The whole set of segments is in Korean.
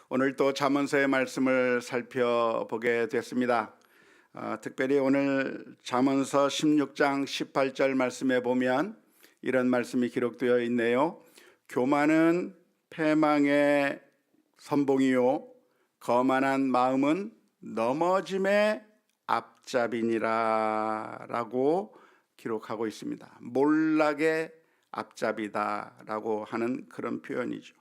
오늘 또 잠언서의 말씀을 살펴보게 됐습니다. 특별히 오늘 잠언서 16장 18절 말씀에 보면 이런 말씀이 기록되어 있네요. 교만은 패망의 선봉이요 거만한 마음은 넘어짐의 앞잡이니라 라고 기록하고 있습니다. 몰락의 앞잡이다 라고 하는 그런 표현이죠.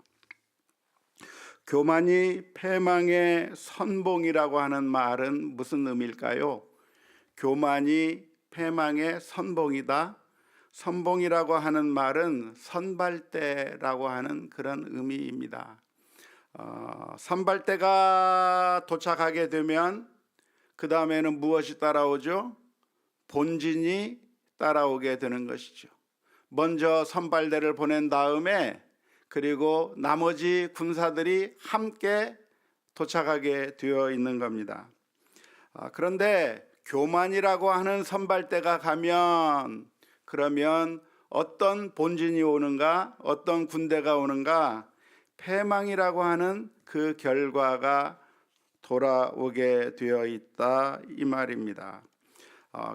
교만이 패망의 선봉이라고 하는 말은 무슨 의미일까요? 교만이 패망의 선봉이다. 선봉이라고 하는 말은 선발대라고 하는 그런 의미입니다. 선발대가 도착하게 되면 그 다음에는 무엇이 따라오죠? 본진이 따라오게 되는 것이죠. 먼저 선발대를 보낸 다음에 그리고 나머지 군사들이 함께 도착하게 되어 있는 겁니다. 그런데 교만이라고 하는 선발대가 가면 그러면 어떤 본진이 오는가, 어떤 군대가 오는가, 패망이라고 하는 그 결과가 돌아오게 되어 있다 이 말입니다.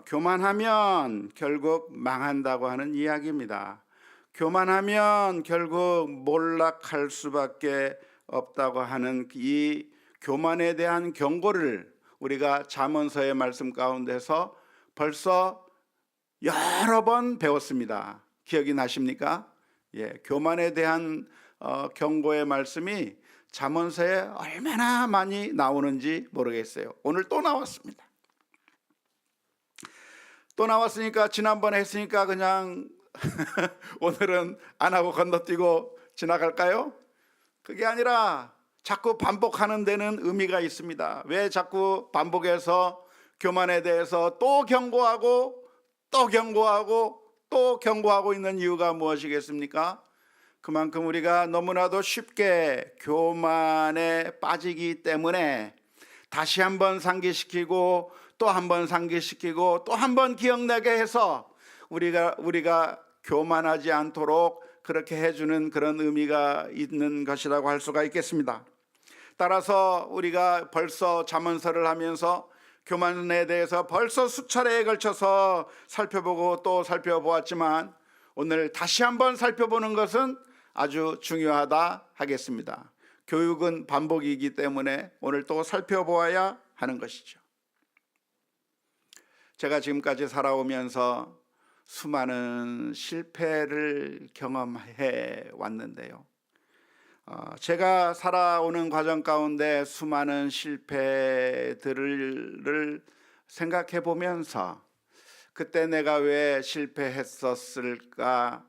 교만하면 결국 망한다고 하는 이야기입니다. 교만하면 결국 몰락할 수밖에 없다고 하는 이 교만에 대한 경고를 우리가 잠언서의 말씀 가운데서 벌써 여러 번 배웠습니다. 기억이 나십니까? 교만에 대한 경고의 말씀이 잠언서에 얼마나 많이 나오는지 모르겠어요. 오늘 또 나왔습니다. 또 나왔으니까 지난번에 했으니까 그냥 오늘은 안 하고 건너뛰고 지나갈까요? 그게 아니라 자꾸 반복하는 데는 의미가 있습니다. 왜 자꾸 반복해서 교만에 대해서 또 경고하고 또 경고하고 또 경고하고 있는 이유가 무엇이겠습니까? 그만큼 우리가 너무나도 쉽게 교만에 빠지기 때문에 다시 한번 상기시키고 또 한번 상기시키고 또 한번 기억나게 해서 우리가 교만하지 않도록 그렇게 해주는 그런 의미가 있는 것이라고 할 수가 있겠습니다. 따라서 우리가 벌써 잠언서를 하면서 교만에 대해서 벌써 수차례에 걸쳐서 살펴보고 또 살펴보았지만 오늘 다시 한번 살펴보는 것은 아주 중요하다 하겠습니다. 교육은 반복이기 때문에 오늘 또 살펴보아야 하는 것이죠. 제가 지금까지 살아오면서 수많은 실패를 경험해 왔는데요. 제가 살아오는 과정 가운데 수많은 실패들을 생각해 보면서 그때 내가 왜 실패했었을까?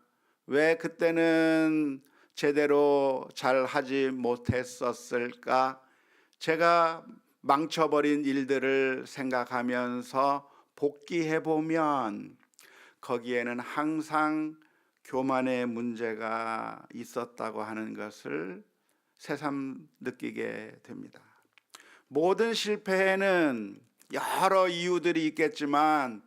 왜 그때는 제대로 잘 하지 못했었을까? 제가 망쳐버린 일들을 생각하면서 복기해 보면 거기에는 항상 교만의 문제가 있었다고 하는 것을 새삼 느끼게 됩니다. 모든 실패에는 여러 이유들이 있겠지만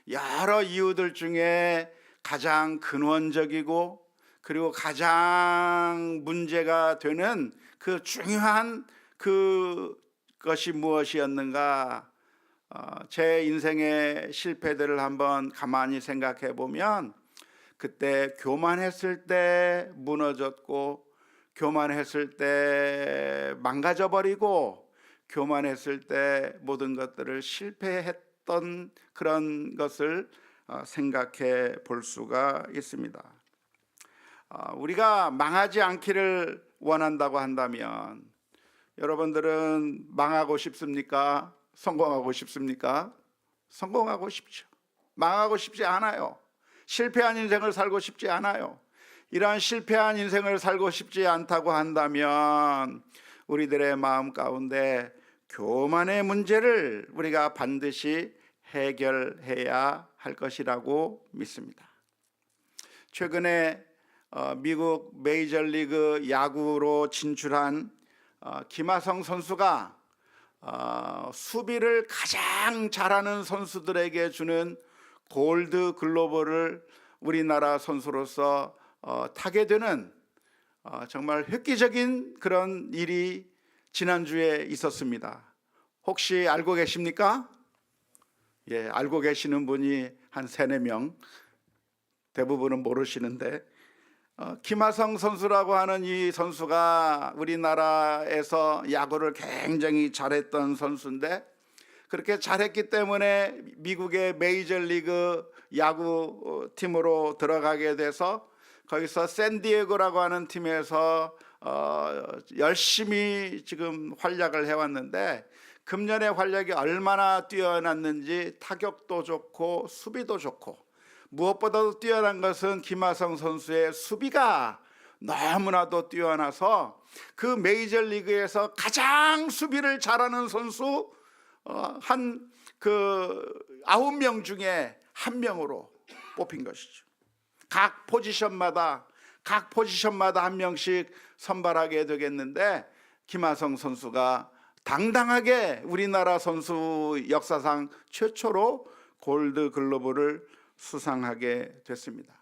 여러 이유들 중에 가장 근원적이고 그리고 가장 문제가 되는 그 중요한 그것이 무엇이었는가? 제 인생의 실패들을 한번 가만히 생각해 보면 그때 교만했을 때 무너졌고 교만했을 때 망가져 버리고 교만했을 때 모든 것들을 실패했던 그런 것을 생각해 볼 수가 있습니다. 우리가 망하지 않기를 원한다고 한다면 여러분들은 망하고 싶습니까? 성공하고 싶습니까? 성공하고 싶죠. 망하고 싶지 않아요. 실패한 인생을 살고 싶지 않아요. 이러한 실패한 인생을 살고 싶지 않다고 한다면 우리들의 마음 가운데 교만의 문제를 우리가 반드시 해결해야 할 것이라고 믿습니다. 최근에 미국 메이저리그 야구로 진출한 김하성 선수가 수비를 가장 잘하는 선수들에게 주는 골드 글로브를 우리나라 선수로서 타게 되는 정말 획기적인 그런 일이 지난주에 있었습니다. 혹시 알고 계십니까? 예, 알고 계시는 분이 한 3-4명, 대부분은 모르시는데 김하성 선수라고 하는 이 선수가 우리나라에서 야구를 굉장히 잘했던 선수인데, 그렇게 잘했기 때문에 미국의 메이저리그 야구 팀으로 들어가게 돼서 거기서 샌디에고라고 하는 팀에서 열심히 지금 활약을 해왔는데, 금년의 활약이 얼마나 뛰어났는지 타격도 좋고 수비도 좋고, 무엇보다도 뛰어난 것은 김하성 선수의 수비가 너무나도 뛰어나서 그 메이저리그에서 가장 수비를 잘하는 선수 한 9명 중에 1명으로 뽑힌 것이죠. 각 포지션마다 한 명씩 선발하게 되겠는데, 김하성 선수가 당당하게 우리나라 선수 역사상 최초로 골드글러브를 수상하게 됐습니다.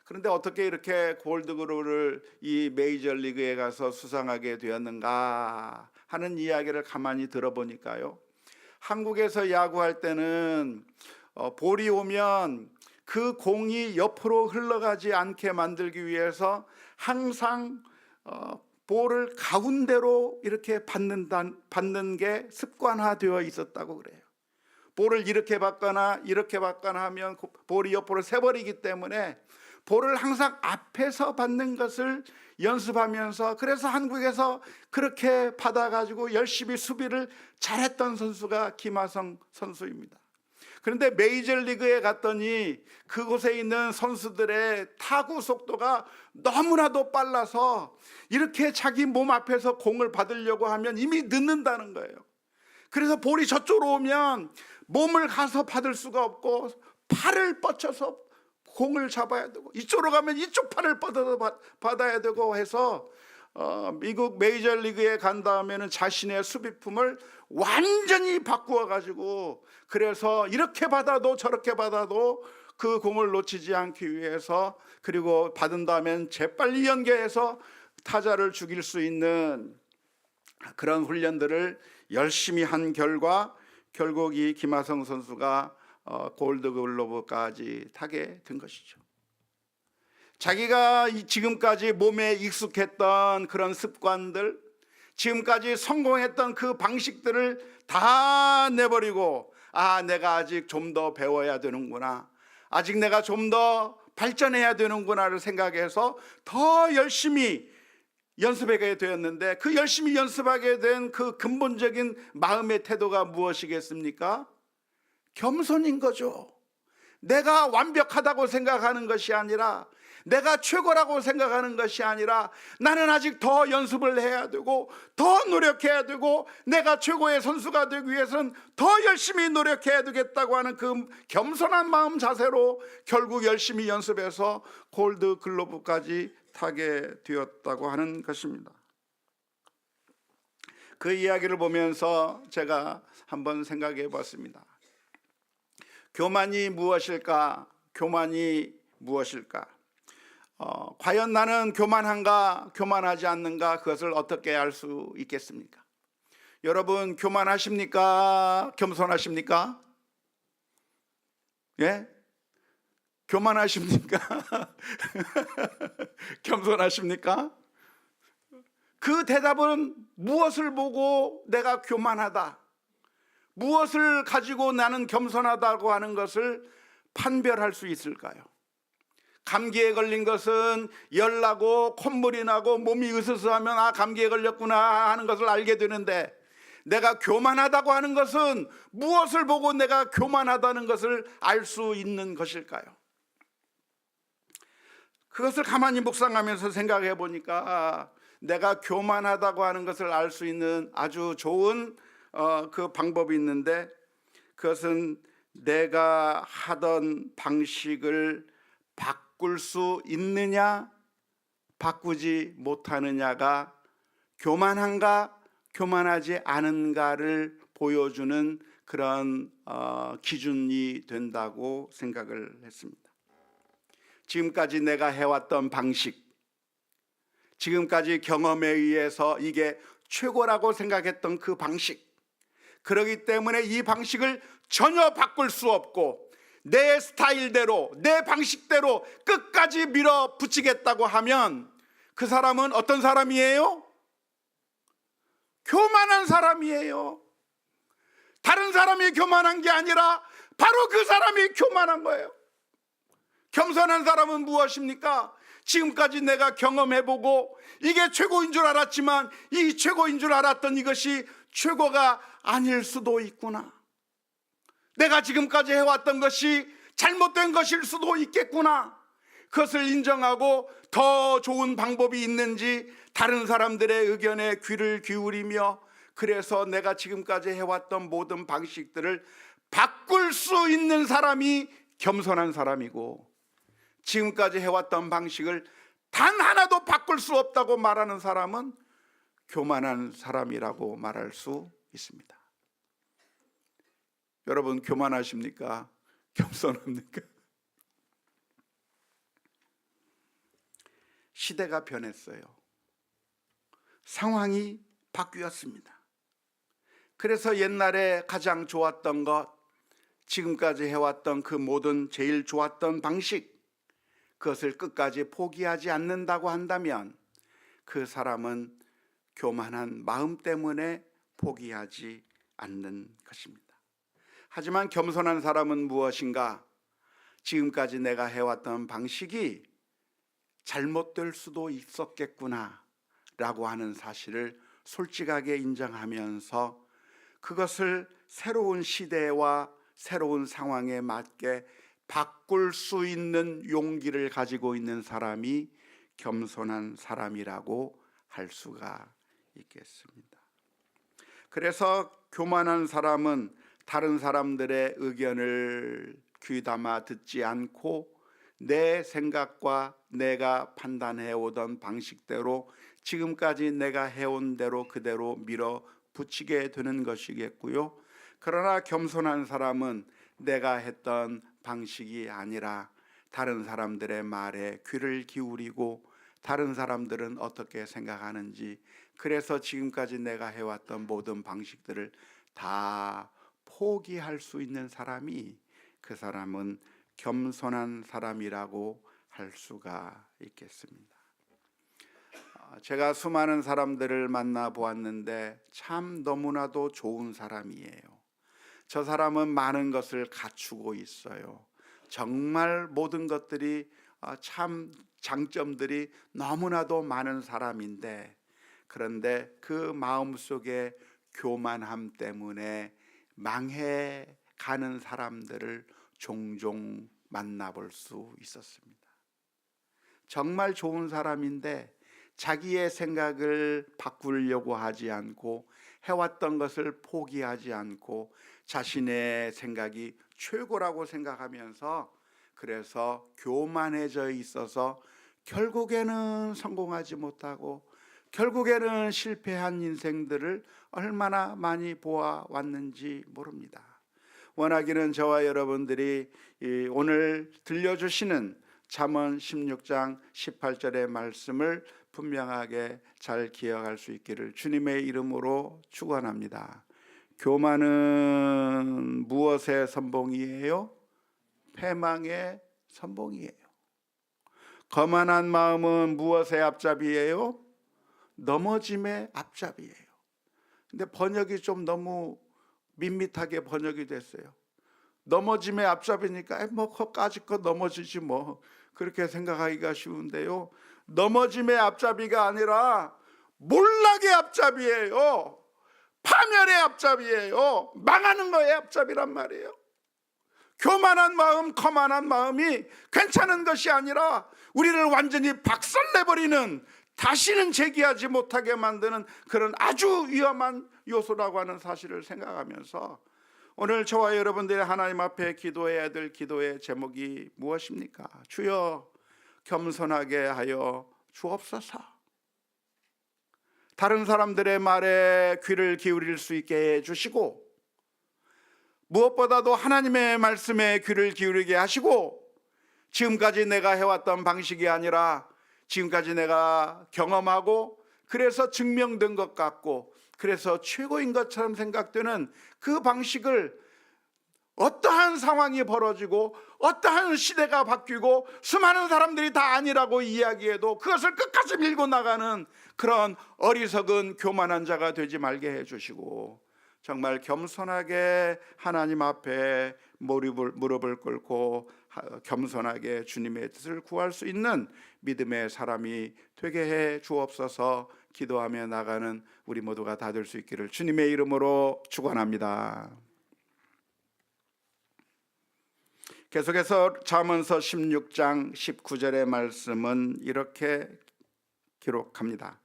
그런데 어떻게 이렇게 골드글러브를 이 메이저리그에 가서 수상하게 되었는가 하는 이야기를 가만히 들어보니까요, 한국에서 야구할 때는 볼이 오면 그 공이 옆으로 흘러가지 않게 만들기 위해서 항상 볼을 가운데로 이렇게 받는 게 습관화되어 있었다고 그래요. 볼을 이렇게 받거나 이렇게 받거나 하면 볼이 옆으로 새버리기 때문에 볼을 항상 앞에서 받는 것을 연습하면서, 그래서 한국에서 그렇게 받아가지고 열심히 수비를 잘했던 선수가 김하성 선수입니다. 그런데 메이저리그에 갔더니 그곳에 있는 선수들의 타구 속도가 너무나도 빨라서 이렇게 자기 몸 앞에서 공을 받으려고 하면 이미 늦는다는 거예요. 그래서 볼이 저쪽으로 오면 몸을 가서 받을 수가 없고 팔을 뻗쳐서 공을 잡아야 되고, 이쪽으로 가면 이쪽 팔을 뻗어서 받아야 되고 해서 미국 메이저리그에 간 다음에는 자신의 수비품을 완전히 바꾸어 가지고, 그래서 이렇게 받아도 저렇게 받아도 그 공을 놓치지 않기 위해서, 그리고 받은 다음엔 재빨리 연계해서 타자를 죽일 수 있는 그런 훈련들을 열심히 한 결과 결국 이 김하성 선수가 골드글러브까지 타게 된 것이죠. 자기가 지금까지 몸에 익숙했던 그런 습관들, 지금까지 성공했던 그 방식들을 다 내버리고, 내가 아직 좀 더 배워야 되는구나, 아직 내가 좀 더 발전해야 되는구나를 생각해서 더 열심히 연습하게 되었는데, 그 열심히 연습하게 된 그 근본적인 마음의 태도가 무엇이겠습니까? 겸손인 거죠. 내가 완벽하다고 생각하는 것이 아니라, 내가 최고라고 생각하는 것이 아니라, 나는 아직 더 연습을 해야 되고 더 노력해야 되고, 내가 최고의 선수가 되기 위해서는 더 열심히 노력해야 되겠다고 하는 그 겸손한 마음 자세로 결국 열심히 연습해서 골드글러브까지 타게 되었다고 하는 것입니다. 그 이야기를 보면서 제가 한번 생각해 봤습니다. 교만이 무엇일까? 교만이 무엇일까? 과연 나는 교만한가, 교만하지 않는가, 그것을 어떻게 알 수 있겠습니까? 여러분, 교만하십니까? 겸손하십니까? 예? 교만하십니까? 겸손하십니까? 그 대답은 무엇을 보고 내가 교만하다, 무엇을 가지고 나는 겸손하다고 하는 것을 판별할 수 있을까요? 감기에 걸린 것은 열나고 콧물이 나고 몸이 으스스하면 감기에 걸렸구나 하는 것을 알게 되는데, 내가 교만하다고 하는 것은 무엇을 보고 내가 교만하다는 것을 알 수 있는 것일까요? 그것을 가만히 묵상하면서 생각해 보니까 내가 교만하다고 하는 것을 알 수 있는 아주 좋은 그 방법이 있는데, 그것은 내가 하던 방식을 바꿀 수 있느냐 바꾸지 못하느냐가 교만한가 교만하지 않은가를 보여주는 그런 기준이 된다고 생각을 했습니다. 지금까지 내가 해왔던 방식, 지금까지 경험에 의해서 이게 최고라고 생각했던 그 방식, 그렇기 때문에 이 방식을 전혀 바꿀 수 없고 내 스타일대로, 내 방식대로 끝까지 밀어붙이겠다고 하면 그 사람은 어떤 사람이에요? 교만한 사람이에요. 다른 사람이 교만한 게 아니라 바로 그 사람이 교만한 거예요. 겸손한 사람은 무엇입니까? 지금까지 내가 경험해보고 이게 최고인 줄 알았지만 이 최고인 줄 알았던 이것이 최고가 아닐 수도 있구나. 내가 지금까지 해왔던 것이 잘못된 것일 수도 있겠구나. 그것을 인정하고 더 좋은 방법이 있는지 다른 사람들의 의견에 귀를 기울이며, 그래서 내가 지금까지 해왔던 모든 방식들을 바꿀 수 있는 사람이 겸손한 사람이고, 지금까지 해왔던 방식을 단 하나도 바꿀 수 없다고 말하는 사람은 교만한 사람이라고 말할 수 있습니다. 여러분, 교만하십니까? 겸손합니까? 시대가 변했어요. 상황이 바뀌었습니다. 그래서 옛날에 가장 좋았던 것, 지금까지 해왔던 그 모든 제일 좋았던 방식, 그것을 끝까지 포기하지 않는다고 한다면 그 사람은 교만한 마음 때문에 포기하지 않는 것입니다. 하지만 겸손한 사람은 무엇인가? 지금까지 내가 해왔던 방식이 잘못될 수도 있었겠구나 라고 하는 사실을 솔직하게 인정하면서 그것을 새로운 시대와 새로운 상황에 맞게 바꿀 수 있는 용기를 가지고 있는 사람이 겸손한 사람이라고 할 수가 있겠습니다. 그래서 교만한 사람은 다른 사람들의 의견을 귀담아 듣지 않고 내 생각과 내가 판단해 오던 방식대로 지금까지 내가 해온 대로 그대로 밀어붙이게 되는 것이겠고요. 그러나 겸손한 사람은 내가 했던 방식이 아니라 다른 사람들의 말에 귀를 기울이고 다른 사람들은 어떻게 생각하는지, 그래서 지금까지 내가 해왔던 모든 방식들을 다 포기할 수 있는 사람이, 그 사람은 겸손한 사람이라고 할 수가 있겠습니다. 제가 수많은 사람들을 만나 보았는데 참 너무나도 좋은 사람이에요. 저 사람은 많은 것을 갖추고 있어요. 정말 모든 것들이 참 장점들이 너무나도 많은 사람인데, 그런데 그 마음속에 교만함 때문에 망해가는 사람들을 종종 만나볼 수 있었습니다. 정말 좋은 사람인데 자기의 생각을 바꾸려고 하지 않고 해왔던 것을 포기하지 않고 자신의 생각이 최고라고 생각하면서 그래서 교만해져 있어서 결국에는 성공하지 못하고 결국에는 실패한 인생들을 얼마나 많이 보아왔는지 모릅니다. 원하기는 저와 여러분들이 오늘 들려주시는 잠언 16장 18절의 말씀을 분명하게 잘 기억할 수 있기를 주님의 이름으로 축원합니다. 교만은 무엇의 선봉이에요? 패망의 선봉이에요. 거만한 마음은 무엇의 앞잡이에요? 넘어짐의 앞잡이에요. 근데 번역이 좀 너무 밋밋하게 번역이 됐어요. 넘어짐의 앞잡이니까 뭐 거기까지 거 넘어지지 뭐, 그렇게 생각하기가 쉬운데요, 넘어짐의 앞잡이가 아니라 몰락의 앞잡이에요. 파멸의 앞잡이에요. 망하는 거의 앞잡이란 말이에요. 교만한 마음, 거만한 마음이 괜찮은 것이 아니라 우리를 완전히 박살내버리는, 다시는 제기하지 못하게 만드는 그런 아주 위험한 요소라고 하는 사실을 생각하면서 오늘 저와 여러분들이 하나님 앞에 기도해야 될 기도의 제목이 무엇입니까? 주여 겸손하게 하여 주옵소서. 다른 사람들의 말에 귀를 기울일 수 있게 해주시고 무엇보다도 하나님의 말씀에 귀를 기울이게 하시고, 지금까지 내가 해왔던 방식이 아니라 지금까지 내가 경험하고 그래서 증명된 것 같고 그래서 최고인 것처럼 생각되는 그 방식을 어떠한 상황이 벌어지고 어떠한 시대가 바뀌고 수많은 사람들이 다 아니라고 이야기해도 그것을 끝까지 밀고 나가는 그런 어리석은 교만한 자가 되지 말게 해주시고 정말 겸손하게 하나님 앞에 무릎을 꿇고 겸손하게 주님의 뜻을 구할 수 있는 믿음의 사람이 되게 해 주옵소서. 기도하며 나가는 우리 모두가 다 될 수 있기를 주님의 이름으로 축원합니다. 계속해서 잠언서 16장 19절의 말씀은 이렇게 기록합니다.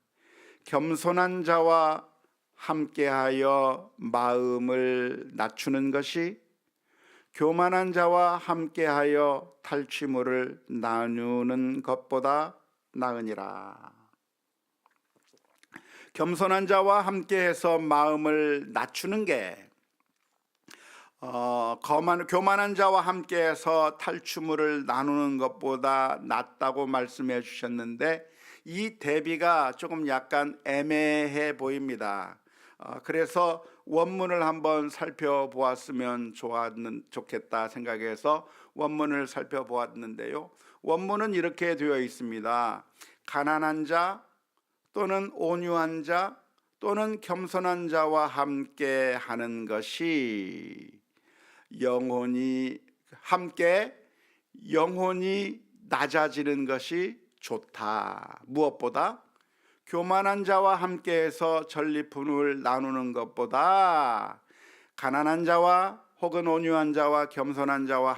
겸손한 자와 함께하여 마음을 낮추는 것이 교만한 자와 함께하여 탈취물을 나누는 것보다 나으니라. 겸손한 자와 함께해서 마음을 낮추는 게 교만한 자와 함께해서 탈취물을 나누는 것보다 낫다고 말씀해 주셨는데 이 대비가 조금 약간 애매해 보입니다. 그래서 원문을 한번 살펴보았으면 좋겠다 생각해서 원문을 살펴보았는데요. 원문은 이렇게 되어 있습니다. 가난한 자 또는 온유한 자 또는 겸손한 자와 함께 하는 것이 영혼이 낮아지는 것이 좋다. 무엇보다 교만한 자와 함께해서 전리품을 나누는 것보다 가난한 자와 혹은 온유한 자와 겸손한 자와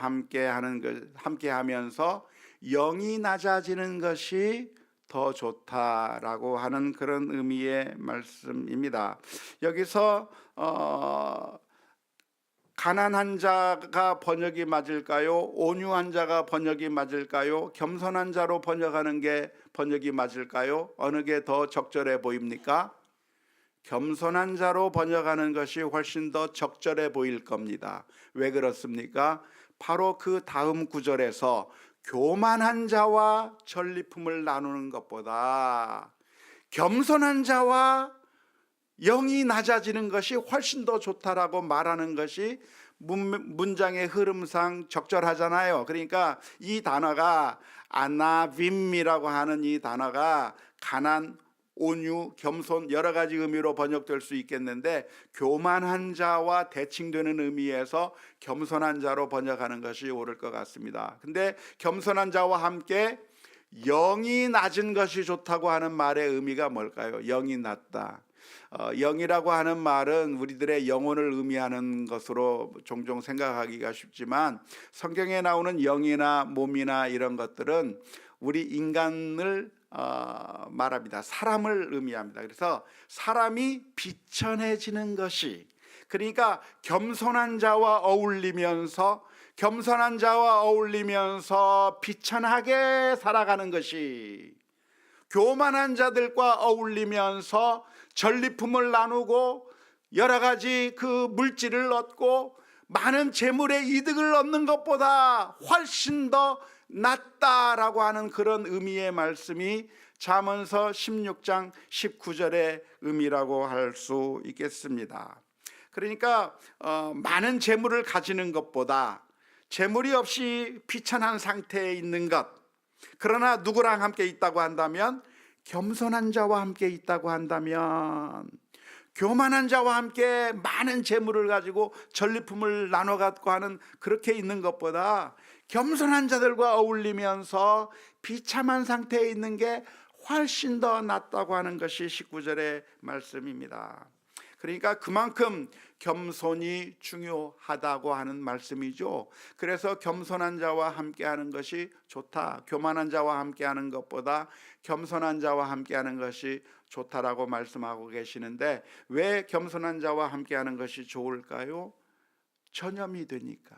함께하면서 영이 낮아지는 것이 더 좋다라고 하는 그런 의미의 말씀입니다. 여기서 가난한 자가 번역이 맞을까요? 온유한 자가 번역이 맞을까요? 겸손한 자로 번역하는 게 번역이 맞을까요? 어느 게 더 적절해 보입니까? 겸손한 자로 번역하는 것이 훨씬 더 적절해 보일 겁니다. 왜 그렇습니까? 바로 그 다음 구절에서 교만한 자와 전리품을 나누는 것보다 겸손한 자와 영이 낮아지는 것이 훨씬 더 좋다라고 말하는 것이 문장의 흐름상 적절하잖아요. 그러니까 이 단어가 아나빔이라고 하는 이 단어가 가난, 온유, 겸손 여러 가지 의미로 번역될 수 있겠는데 교만한 자와 대칭되는 의미에서 겸손한 자로 번역하는 것이 옳을 것 같습니다. 근데 겸손한 자와 함께 영이 낮은 것이 좋다고 하는 말의 의미가 뭘까요? 영이 낮다. 영이라고 하는 말은 우리들의 영혼을 의미하는 것으로 종종 생각하기가 쉽지만 성경에 나오는 영이나 몸이나 이런 것들은 우리 인간을 말합니다. 사람을 의미합니다. 그래서 사람이 비천해지는 것이 그러니까 겸손한 자와 어울리면서 비천하게 살아가는 것이 교만한 자들과 어울리면서 전리품을 나누고 여러 가지 그 물질을 얻고 많은 재물의 이득을 얻는 것보다 훨씬 더 낫다라고 하는 그런 의미의 말씀이 잠언서 16장 19절의 의미라고 할 수 있겠습니다. 그러니까 많은 재물을 가지는 것보다 재물이 없이 비천한 상태에 있는 것, 그러나 누구랑 함께 있다고 한다면 겸손한 자와 함께 있다고 한다면 교만한 자와 함께 많은 재물을 가지고 전리품을 나눠 갖고 하는 그렇게 있는 것보다 겸손한 자들과 어울리면서 비참한 상태에 있는 게 훨씬 더 낫다고 하는 것이 19절의 말씀입니다. 그러니까 그만큼 겸손이 중요하다고 하는 말씀이죠. 그래서 겸손한 자와 함께하는 것이 좋다. 교만한 자와 함께하는 것보다 겸손한 자와 함께하는 것이 좋다라고 말씀하고 계시는데 왜 겸손한 자와 함께하는 것이 좋을까요? 전염이 되니까.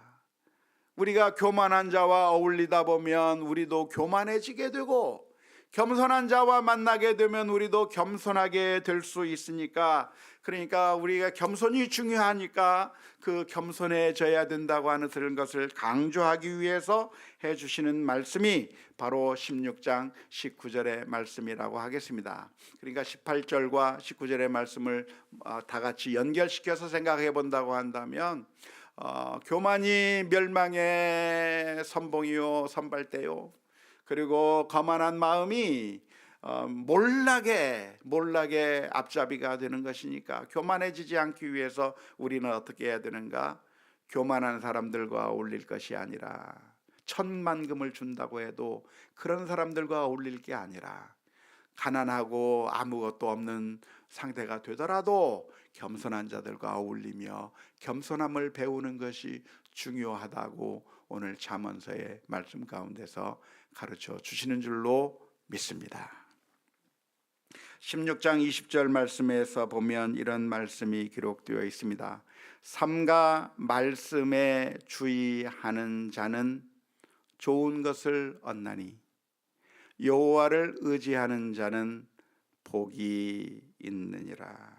우리가 교만한 자와 어울리다 보면 우리도 교만해지게 되고 겸손한 자와 만나게 되면 우리도 겸손하게 될 수 있으니까, 그러니까 우리가 겸손이 중요하니까 그 겸손해져야 된다고 하는 그런 것을 강조하기 위해서 해주시는 말씀이 바로 16장 19절의 말씀이라고 하겠습니다. 그러니까 18절과 19절의 말씀을 다 같이 연결시켜서 생각해 본다고 한다면, 교만이 멸망의 선봉이요 선발대요, 그리고 거만한 마음이 몰락의 앞잡이가 되는 것이니까, 교만해지지 않기 위해서 우리는 어떻게 해야 되는가? 교만한 사람들과 어울릴 것이 아니라, 천만금을 준다고 해도 그런 사람들과 어울릴 게 아니라, 가난하고 아무것도 없는 상태가 되더라도 겸손한 자들과 어울리며 겸손함을 배우는 것이 중요하다고 오늘 잠언서의 말씀 가운데서 가르쳐 주시는 줄로 믿습니다. 16장 20절 말씀에서 보면 이런 말씀이 기록되어 있습니다. 삼가 말씀에 주의하는 자는 좋은 것을 얻나니 여호와를 의지하는 자는 복이 있느니라.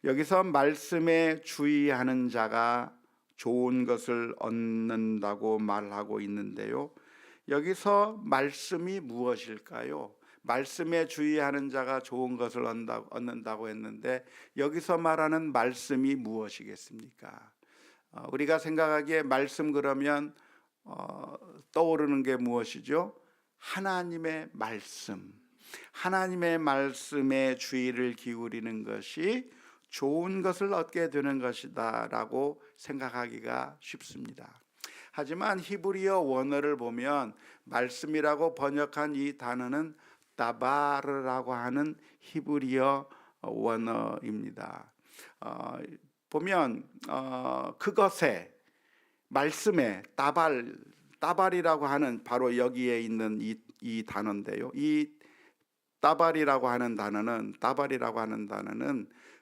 여기서 말씀에 주의하는 자가 좋은 것을 얻는다고 말하고 있는데요, 여기서 말씀이 무엇일까요? 말씀에 주의하는 자가 좋은 것을 얻는다고 했는데, 여기서 말하는 말씀이 무엇이겠습니까? 우리가 생각하기에 말씀 그러면 떠오르는 게 무엇이죠? 하나님의 말씀, 하나님의 말씀에 주의를 기울이는 것이 좋은 것을 얻게 되는 것이다 라고 생각하기가 쉽습니다. 하지만 히브리어 원어를 보면 말씀이라고 번역한 이 단어는 다바르라고 하는 히브리어 원어입니다. 보면 그것에, 말씀에, 따발이라고 하는 바로 여기에 있는 이 단어인데요, 이 따발이라고 하는 단어는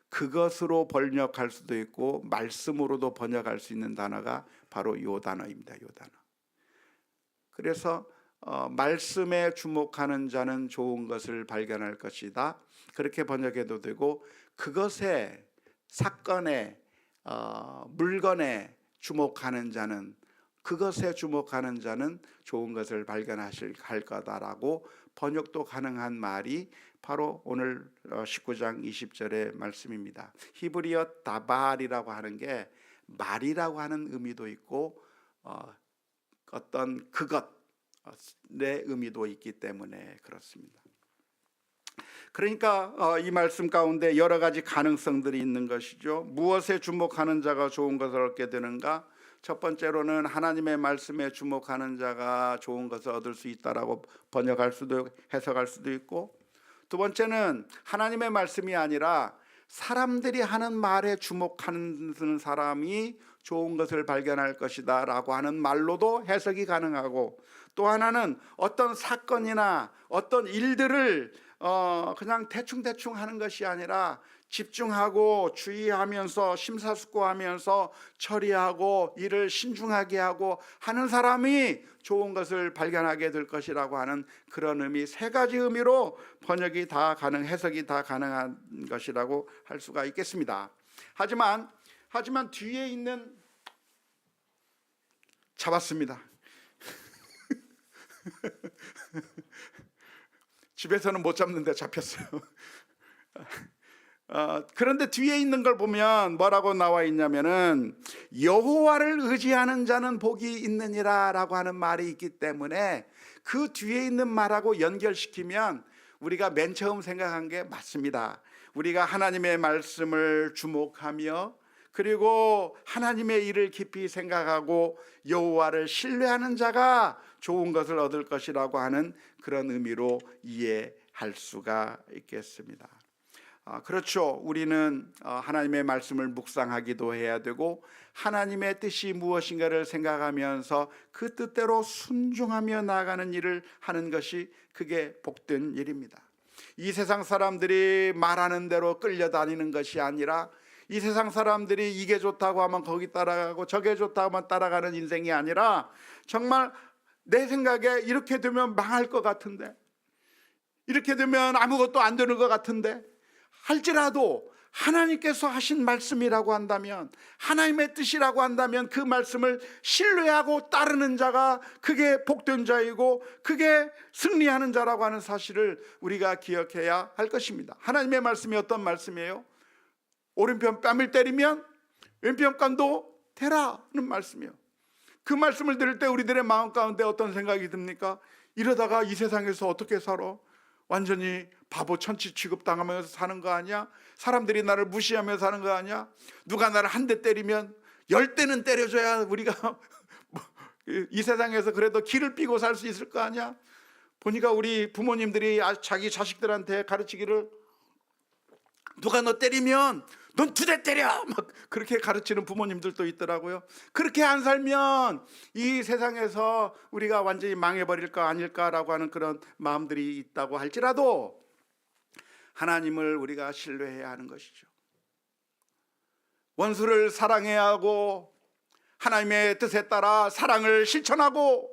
그것으로 번역할 수도 있고 말씀으로도 번역할 수 있는 단어가 바로 이 단어입니다. 이 단어. 그래서 말씀에 주목하는 자는 좋은 것을 발견할 것이다, 그렇게 번역해도 되고, 그것에, 사건에, 물건에 주목하는 자는, 그것에 주목하는 자는 좋은 것을 발견할 거다라고 번역도 가능한 말이 바로 오늘 19장 20절의 말씀입니다. 히브리어 다발이라고 하는 게 말이라고 하는 의미도 있고 어떤 그것의 의미도 있기 때문에 그렇습니다. 그러니까 이 말씀 가운데 여러 가지 가능성들이 있는 것이죠. 무엇에 주목하는 자가 좋은 것을 얻게 되는가? 첫 번째로는 하나님의 말씀에 주목하는 자가 좋은 것을 얻을 수 있다라고 번역할 수도, 해석할 수도 있고, 두 번째는 하나님의 말씀이 아니라 사람들이 하는 말에 주목하는 사람이 좋은 것을 발견할 것이다 라고 하는 말로도 해석이 가능하고, 또 하나는 어떤 사건이나 어떤 일들을 그냥 대충 하는 것이 아니라 집중하고 주의하면서 심사숙고하면서 처리하고 일을 신중하게 하고 하는 사람이 좋은 것을 발견하게 될 것이라고 하는 그런 의미, 세 가지 의미로 번역이 다 해석이 다 가능한 것이라고 할 수가 있겠습니다. 하지만 뒤에 있는, 잡았습니다. 집에서는 못 잡는데 잡혔어요. 그런데 뒤에 있는 걸 보면 뭐라고 나와 있냐면은 여호와를 의지하는 자는 복이 있느니라 라고 하는 말이 있기 때문에, 그 뒤에 있는 말하고 연결시키면 우리가 맨 처음 생각한 게 맞습니다. 우리가 하나님의 말씀을 주목하며, 그리고 하나님의 일을 깊이 생각하고 여호와를 신뢰하는 자가 좋은 것을 얻을 것이라고 하는 그런 의미로 이해할 수가 있겠습니다. 그렇죠. 우리는 하나님의 말씀을 묵상하기도 해야 되고, 하나님의 뜻이 무엇인가를 생각하면서 그 뜻대로 순종하며 나아가는 일을 하는 것이, 그게 복된 일입니다. 이 세상 사람들이 말하는 대로 끌려다니는 것이 아니라, 이 세상 사람들이 이게 좋다고 하면 거기 따라가고 저게 좋다고 하면 따라가는 인생이 아니라, 정말 내 생각에 이렇게 되면 망할 것 같은데, 이렇게 되면 아무것도 안 되는 것 같은데, 할지라도 하나님께서 하신 말씀이라고 한다면, 하나님의 뜻이라고 한다면 그 말씀을 신뢰하고 따르는 자가 그게 복된 자이고 그게 승리하는 자라고 하는 사실을 우리가 기억해야 할 것입니다. 하나님의 말씀이 어떤 말씀이에요? 오른편 뺨을 때리면 왼편 뺨도 대라는 말씀이에요. 그 말씀을 들을 때 우리들의 마음 가운데 어떤 생각이 듭니까? 이러다가 이 세상에서 어떻게 살아? 완전히 바보 천치 취급당하면서 사는 거 아니야? 사람들이 나를 무시하면서 사는 거 아니야? 누가 나를 한 대 때리면 10대는 때려줘야 우리가 이 세상에서 그래도 기를 삐고 살 수 있을 거 아니야? 보니까 우리 부모님들이 자기 자식들한테 가르치기를, 누가 너 때리면 넌 2대 때려, 막 그렇게 가르치는 부모님들도 있더라고요. 그렇게 안 살면 이 세상에서 우리가 완전히 망해버릴까 아닐까라고 하는 그런 마음들이 있다고 할지라도 하나님을 우리가 신뢰해야 하는 것이죠. 원수를 사랑해야 하고 하나님의 뜻에 따라 사랑을 실천하고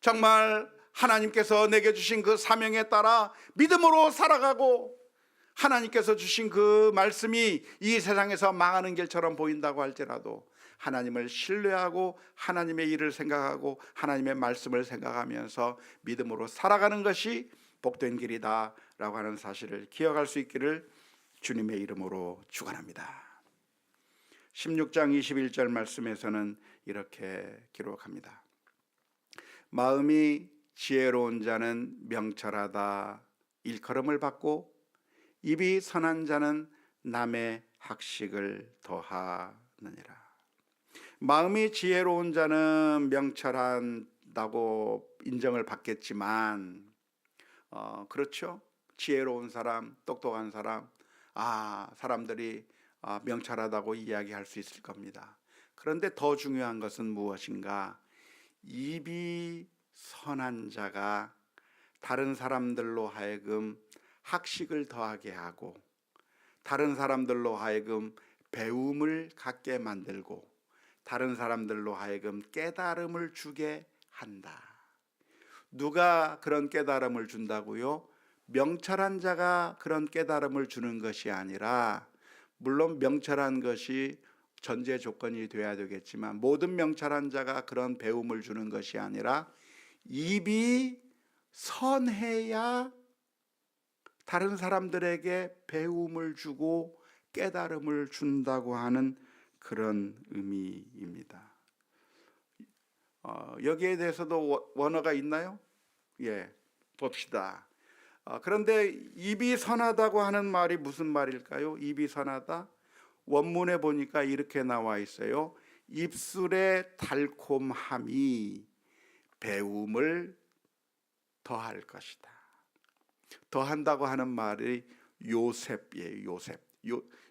정말 하나님께서 내게 주신 그 사명에 따라 믿음으로 살아가고, 하나님께서 주신 그 말씀이 이 세상에서 망하는 길처럼 보인다고 할지라도 하나님을 신뢰하고 하나님의 일을 생각하고 하나님의 말씀을 생각하면서 믿음으로 살아가는 것이 복된 길이다 라고 하는 사실을 기억할 수 있기를 주님의 이름으로 축원합니다. 16장 21절 말씀에서는 이렇게 기록합니다. 마음이 지혜로운 자는 명철하다 일컬음을 받고 입이 선한 자는 남의 학식을 더하느니라. 마음이 지혜로운 자는 명철한다고 인정을 받겠지만, 그렇죠, 지혜로운 사람, 똑똑한 사람, 사람들이 명철하다고 이야기할 수 있을 겁니다. 그런데 더 중요한 것은 무엇인가? 입이 선한 자가 다른 사람들로 하여금 학식을 더하게 하고 다른 사람들로 하여금 배움을 갖게 만들고 다른 사람들로 하여금 깨달음을 주게 한다. 누가 그런 깨달음을 준다고요? 명철한 자가 그런 깨달음을 주는 것이 아니라, 물론 명철한 것이 전제 조건이 돼야 되겠지만 모든 명철한 자가 그런 배움을 주는 것이 아니라 입이 선해야 다른 사람들에게 배움을 주고 깨달음을 준다고 하는 그런 의미입니다. 여기에 대해서도 원어가 있나요? 봅시다. 그런데 입이 선하다고 하는 말이 무슨 말일까요? 입이 선하다? 원문에 보니까 이렇게 나와 있어요. 입술의 달콤함이 배움을 더할 것이다. 더한다고 하는 말이 요셉이에요.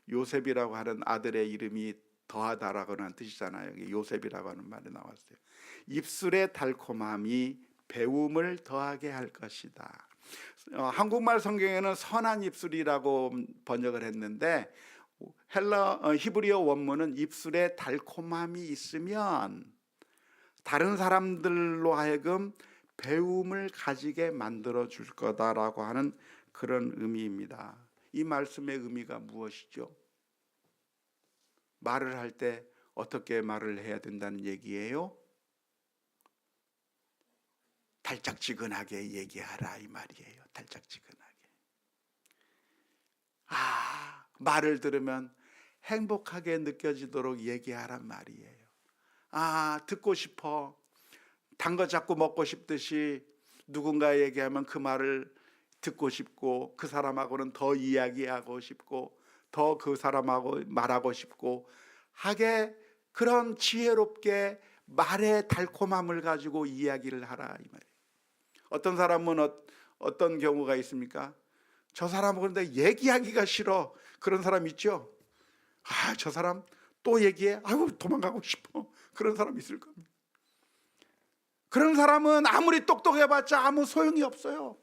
요셉이라고 하는 아들의 이름이 더하다라고 하는 뜻이잖아요. 요셉이라고 하는 말이 나왔어요. 입술의 달콤함이 배움을 더하게 할 것이다. 한국말 성경에는 선한 입술이라고 번역을 했는데 히브리어 원문은 입술에 달콤함이 있으면 다른 사람들로 하여금 배움을 가지게 만들어 줄 거다라고 하는 그런 의미입니다. 이 말씀의 의미가 무엇이죠? 말을 할 때 어떻게 말을 해야 된다는 얘기예요? 달짝지근하게 얘기하라 이 말이에요. 달짝지근하게. 말을 들으면 행복하게 느껴지도록 얘기하란 말이에요. 듣고 싶어. 단 거 자꾸 먹고 싶듯이 누군가 얘기하면 그 말을 듣고 싶고 그 사람하고는 더 이야기하고 싶고 더 그 사람하고 말하고 싶고 하게, 그런 지혜롭게 말의 달콤함을 가지고 이야기를 하라 이 말이에요. 어떤 사람은 어떤 경우가 있습니까? 저 사람은 그런데 얘기하기가 싫어. 그런 사람 있죠? 저 사람 또 얘기해? 도망가고 싶어. 그런 사람 있을 겁니다. 그런 사람은 아무리 똑똑해봤자 아무 소용이 없어요.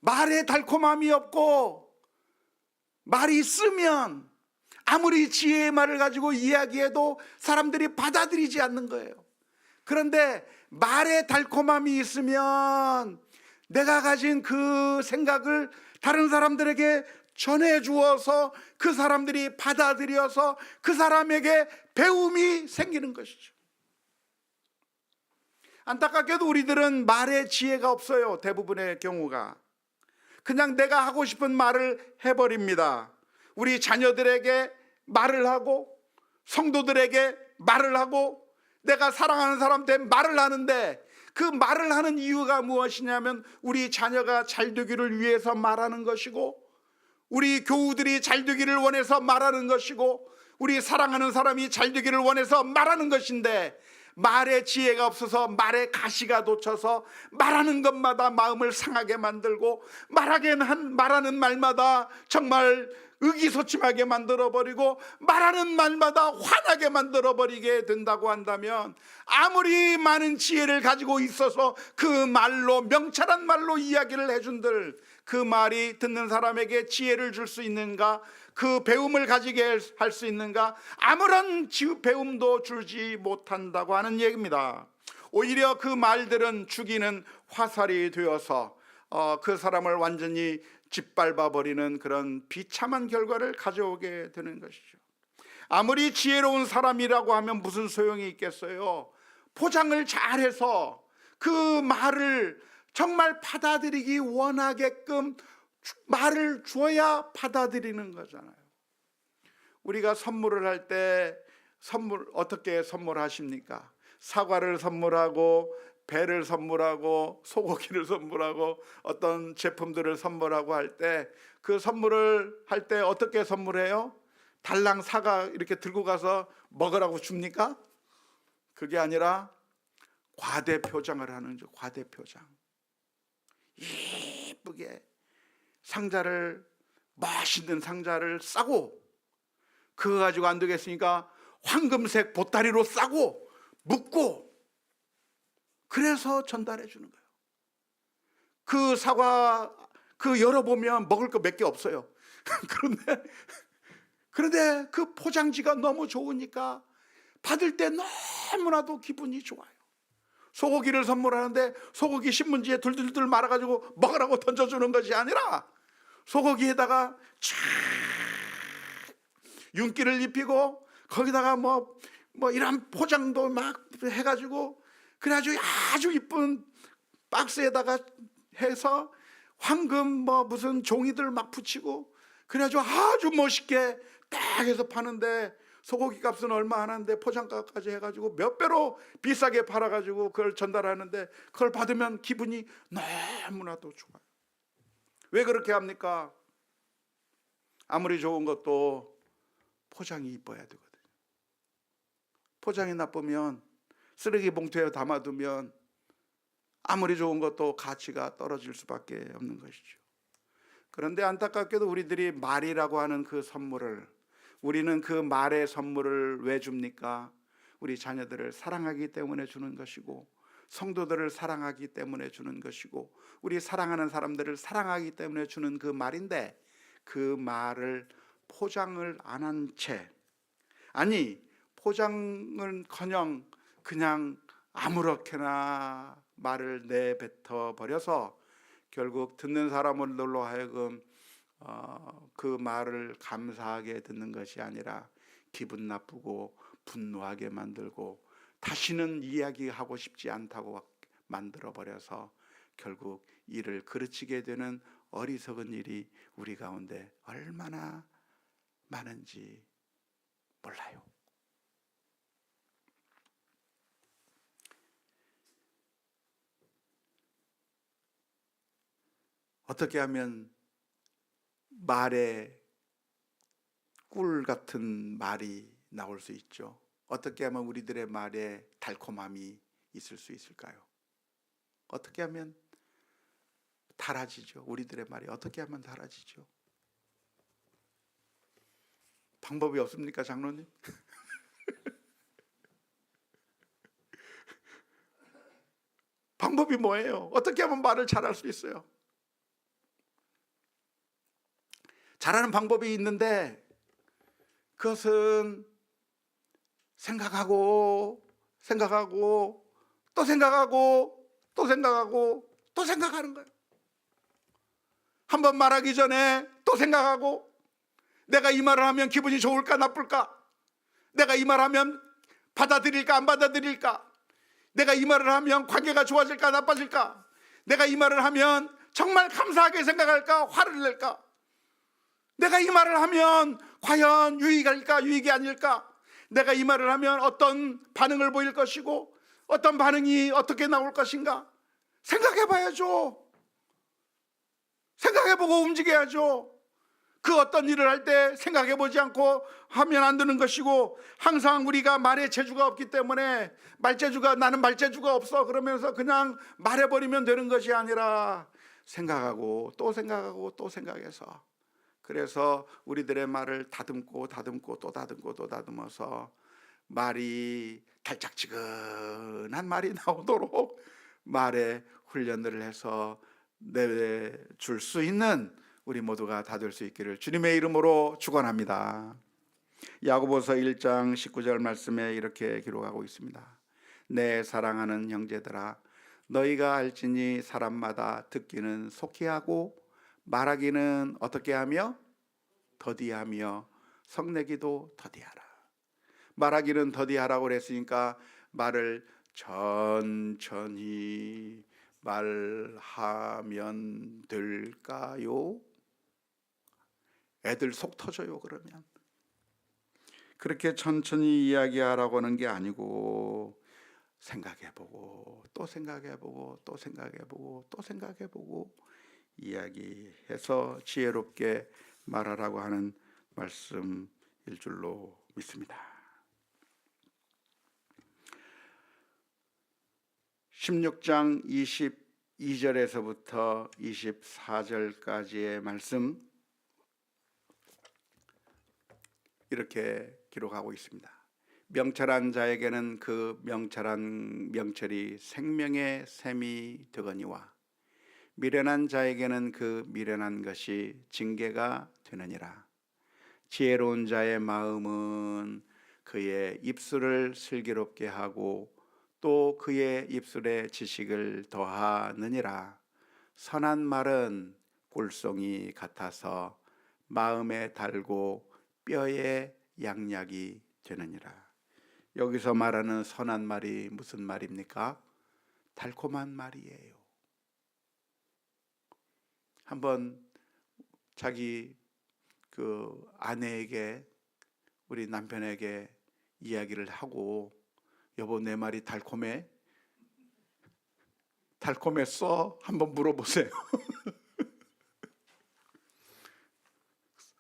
말에 달콤함이 없고 말이 쓰면 아무리 지혜의 말을 가지고 이야기해도 사람들이 받아들이지 않는 거예요. 그런데 말에 달콤함이 있으면 내가 가진 그 생각을 다른 사람들에게 전해 주어서 그 사람들이 받아들여서 그 사람에게 배움이 생기는 것이죠. 안타깝게도 우리들은 말에 지혜가 없어요. 대부분의 경우가 그냥 내가 하고 싶은 말을 해버립니다. 우리 자녀들에게 말을 하고 성도들에게 말을 하고 내가 사랑하는 사람한테 말을 하는데, 그 말을 하는 이유가 무엇이냐면 우리 자녀가 잘 되기를 위해서 말하는 것이고, 우리 교우들이 잘 되기를 원해서 말하는 것이고, 우리 사랑하는 사람이 잘 되기를 원해서 말하는 것인데, 말에 지혜가 없어서 말에 가시가 돋쳐서 말하는 것마다 마음을 상하게 만들고 말하는 말마다 정말 의기소침하게 만들어버리고 말하는 말마다 화나게 만들어버리게 된다고 한다면, 아무리 많은 지혜를 가지고 있어서 그 말로, 명철한 말로 이야기를 해준들 그 말이 듣는 사람에게 지혜를 줄 수 있는가, 그 배움을 가지게 할 수 있는가? 아무런 배움도 주지 못한다고 하는 얘기입니다. 오히려 그 말들은 죽이는 화살이 되어서 그 사람을 완전히 짓밟아 버리는 그런 비참한 결과를 가져오게 되는 것이죠. 아무리 지혜로운 사람이라고 하면 무슨 소용이 있겠어요? 포장을 잘해서 그 말을 정말 받아들이기 원하게끔 말을 줘야 받아들이는 거잖아요. 우리가 선물을 할 때 어떻게 선물하십니까? 사과를 선물하고 배를 선물하고 소고기를 선물하고 어떤 제품들을 선물하고 할 때, 그 선물을 할 때 어떻게 선물해요? 달랑 사과 이렇게 들고 가서 먹으라고 줍니까? 그게 아니라 과대 표장을 하는 거죠. 과대 표장. 예쁘게 상자를, 멋있는 상자를 싸고, 그거 가지고 안 되겠으니까 황금색 보따리로 싸고 묶고, 그래서 전달해 주는 거예요. 그 사과 열어보면 먹을 거 몇 개 없어요. 그런데 그 포장지가 너무 좋으니까 받을 때 너무나도 기분이 좋아요. 소고기를 선물하는데 소고기 신문지에 둘둘둘 말아가지고 먹으라고 던져주는 것이 아니라 소고기에다가 쫙 윤기를 입히고 거기다가 뭐 이런 포장도 막 해가지고, 그래가지고 아주 이쁜 박스에다가 해서 황금 무슨 종이들 막 붙이고, 그래가지고 아주 멋있게 딱 해서 파는데, 소고기 값은 얼마 안 하는데 포장가까지 해가지고 몇 배로 비싸게 팔아가지고 그걸 전달하는데, 그걸 받으면 기분이 너무나도 좋아요. 왜 그렇게 합니까? 아무리 좋은 것도 포장이 이뻐야 되거든요. 포장이 나쁘면, 쓰레기 봉투에 담아두면 아무리 좋은 것도 가치가 떨어질 수밖에 없는 것이죠. 그런데 안타깝게도 우리들이 말이라고 하는 그 선물을, 우리는 그 말의 선물을 왜 줍니까? 우리 자녀들을 사랑하기 때문에 주는 것이고, 성도들을 사랑하기 때문에 주는 것이고, 우리 사랑하는 사람들을 사랑하기 때문에 주는 그 말인데, 그 말을 포장을 안 한 채, 아니 포장은커녕 그냥 아무렇게나 말을 내뱉어 버려서 결국 듣는 사람들로 하여금 그 말을 감사하게 듣는 것이 아니라 기분 나쁘고 분노하게 만들고 다시는 이야기하고 싶지 않다고 만들어 버려서 결국 이를 그르치게 되는 어리석은 일이 우리 가운데 얼마나 많은지 몰라요. 어떻게 하면 말에 꿀 같은 말이 나올 수 있죠? 어떻게 하면 우리들의 말에 달콤함이 있을 수 있을까요? 어떻게 하면 달아지죠? 우리들의 말이 어떻게 하면 달아지죠? 방법이 없습니까, 장로님? 방법이 뭐예요? 어떻게 하면 말을 잘할 수 있어요? 잘하는 방법이 있는데, 그것은 생각하고 또 생각하고 또 생각하고 또 생각하는 거예요. 한번 말하기 전에 또 생각하고, 내가 이 말을 하면 기분이 좋을까 나쁠까? 내가 이 말을 하면 받아들일까 안 받아들일까? 내가 이 말을 하면 관계가 좋아질까 나빠질까? 내가 이 말을 하면 정말 감사하게 생각할까 화를 낼까? 내가 이 말을 하면 과연 유익할까 유익이 아닐까? 내가 이 말을 하면 어떤 반응을 보일 것이고 어떤 반응이 어떻게 나올 것인가? 생각해 봐야죠. 생각해보고 움직여야죠. 그 어떤 일을 할 때 생각해보지 않고 하면 안 되는 것이고, 항상 우리가 말에 재주가 없기 때문에 나는 말재주가 없어 그러면서 그냥 말해버리면 되는 것이 아니라 생각하고 또 생각하고 또 생각해서, 그래서 우리들의 말을 다듬고 다듬고 또 다듬고 또 다듬어서 말이 달짝지근한 말이 나오도록 말에 훈련을 해서 내줄 수 있는 우리 모두가 다 될 수 있기를 주님의 이름으로 축원합니다. 야고보서 1장 19절 말씀에 이렇게 기록하고 있습니다. 내 사랑하는 형제들아, 너희가 알지니 사람마다 듣기는 속히 하고 말하기는 어떻게 하며? 더디하며 성내기도 더디하라. 말하기는 더디하라고 그랬으니까 말을 천천히 말하면 될까요? 애들 속 터져요. 그러면 그렇게 천천히 이야기하라고 하는 게 아니고, 생각해보고 또 생각해보고 또 생각해보고 또 생각해보고 이야기해서 지혜롭게 말하라고 하는 말씀일 줄로 믿습니다. 16장 22절에서부터 24절까지의 말씀 이렇게 기록하고 있습니다. 명철한 자에게는 그 명철한 명철이 생명의 샘이 되거니와 미련한 자에게는 그 미련한 것이 징계가 되느니라. 지혜로운 자의 마음은 그의 입술을 슬기롭게 하고 또 그의 입술에 지식을 더하느니라. 선한 말은 꿀송이 같아서 마음에 달고 뼈에 양약이 되느니라. 여기서 말하는 선한 말이 무슨 말입니까? 달콤한 말이에요. 한번 자기 그 아내에게, 우리 남편에게 이야기를 하고, 여보 내 말이 달콤해? 달콤했어? 한번 물어보세요.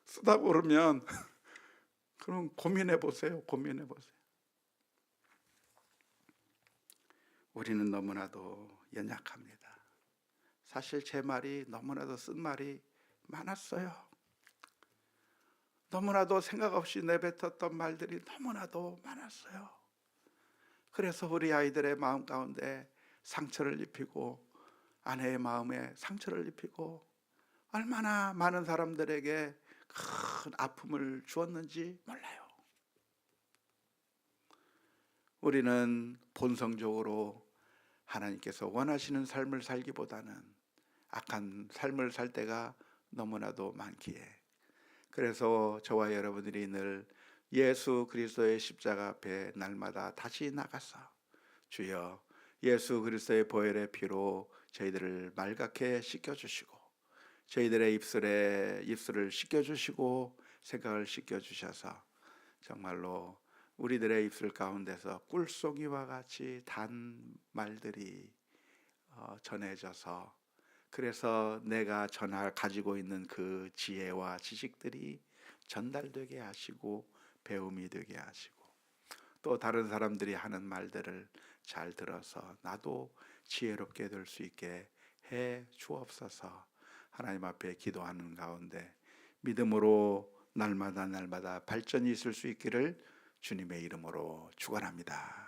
쓰다 그러면 그럼 고민해 보세요. 고민해 보세요. 우리는 너무나도 연약합니다. 사실 제 말이 너무나도 쓴 말이 많았어요. 너무나도 생각 없이 내뱉었던 말들이 너무나도 많았어요. 그래서 우리 아이들의 마음 가운데 상처를 입히고 아내의 마음에 상처를 입히고 얼마나 많은 사람들에게 큰 아픔을 주었는지 몰라요. 우리는 본성적으로 하나님께서 원하시는 삶을 살기보다는 악한 삶을 살 때가 너무나도 많기에, 그래서 저와 여러분들이 늘 예수 그리스도의 십자가 앞에 날마다 다시 나가서 주여 예수 그리스도의 보혈의 피로 저희들을 맑게 씻겨주시고 저희들의 입술을 씻겨주시고 생각을 씻겨주셔서 정말로 우리들의 입술 가운데서 꿀송이와 같이 단 말들이 전해져서, 그래서 내가 가지고 있는 그 지혜와 지식들이 전달되게 하시고 배움이 되게 하시고, 또 다른 사람들이 하는 말들을 잘 들어서 나도 지혜롭게 될 수 있게 해 주옵소서. 하나님 앞에 기도하는 가운데 믿음으로 날마다 발전이 있을 수 있기를 주님의 이름으로 축원합니다.